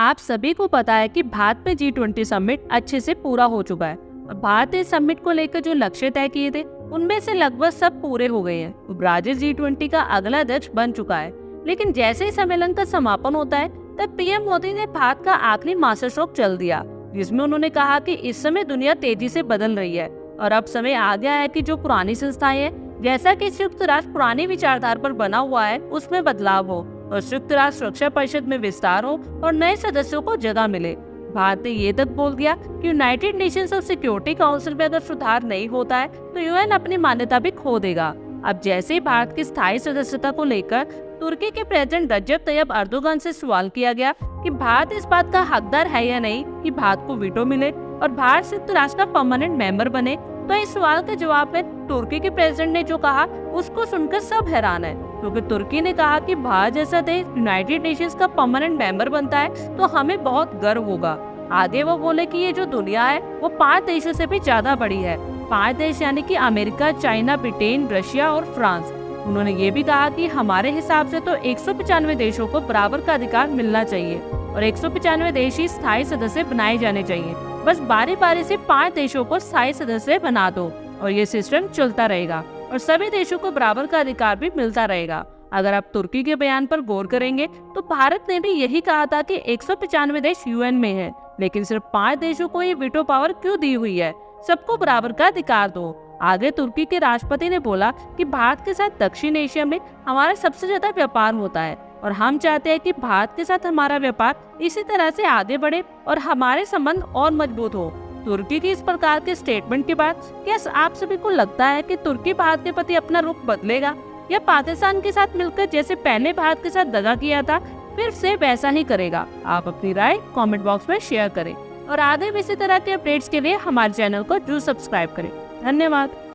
आप सभी को पता है कि भारत में G20 समिट अच्छे से पूरा हो चुका है और भारत इस समिट को लेकर जो लक्ष्य तय किए थे उनमें से लगभग सब पूरे हो गए हैं। तो ब्राजील G20 का अगला अध्यक्ष बन चुका है, लेकिन जैसे ही सम्मेलन का समापन होता है तब पीएम मोदी ने भारत का आखिरी मास्टर स्ट्रोक चल दिया, जिसमें उन्होंने कहा कि इस समय दुनिया तेजी से बदल रही है और अब समय आ गया है कि जो पुरानी संस्थाएं हैं, जैसा कि संयुक्त राष्ट्र पुरानी विचारधारा पर बना हुआ है, उसमें बदलाव हो और संयुक्त राष्ट्र सुरक्षा परिषद में विस्तार हो और नए सदस्यों को जगह मिले। भारत ने ये तक बोल दिया कि यूनाइटेड नेशंस और सिक्योरिटी काउंसिल में अगर सुधार नहीं होता है तो यूएन अपनी मान्यता भी खो देगा। अब जैसे ही भारत की स्थायी सदस्यता को लेकर तुर्की के प्रेसिडेंट रजब तैयब अर्दोगन से सवाल किया गया कि भारत इस बात का हकदार है या नहीं कि भारत को वीटो मिले और भारत संयुक्त राष्ट्र का परमानेंट मेंबर बने, तो इस सवाल के जवाब में तुर्की के प्रेसिडेंट ने जो कहा उसको सुनकर सब हैरान है, क्योंकि तुर्की ने कहा कि भारत जैसा देश यूनाइटेड नेशंस का परमानेंट मेंबर बनता है तो हमें बहुत गर्व होगा। आगे वो बोले कि ये जो दुनिया है वो 5 देशों से भी ज्यादा बड़ी है। 5 देश यानी कि अमेरिका, चाइना, ब्रिटेन, रशिया और फ्रांस। उन्होंने ये भी कहा कि हमारे हिसाब से तो 195 देशों को बराबर का अधिकार मिलना चाहिए और 195 देश ही स्थायी सदस्य बनाए जाने चाहिए। बस बारी बारी से 5 देशों को स्थायी सदस्य बना दो और ये सिस्टम चलता रहेगा और सभी देशों को बराबर का अधिकार भी मिलता रहेगा। अगर आप तुर्की के बयान पर गौर करेंगे तो भारत ने भी यही कहा था कि 195 देश यूएन में है, लेकिन सिर्फ 5 देशों को ये वीटो पावर क्यों दी हुई है? सबको बराबर का अधिकार दो। आगे तुर्की के राष्ट्रपति ने बोला कि भारत के साथ दक्षिण एशिया में हमारा सबसे ज्यादा व्यापार होता है और हम चाहते हैं कि भारत के साथ हमारा व्यापार इसी तरह से आगे बढ़े और हमारे संबंध और मजबूत हो। तुर्की की इस प्रकार के स्टेटमेंट के बाद क्या आप सभी को लगता है कि तुर्की भारत के प्रति अपना रुख बदलेगा या पाकिस्तान के साथ मिलकर जैसे पहले भारत के साथ दगा किया था फिर से वैसा ही करेगा? आप अपनी राय कमेंट बॉक्स में शेयर करें और आगे भी इसी तरह के अपडेट्स के लिए हमारे चैनल को जरूर सब्सक्राइब करें। धन्यवाद।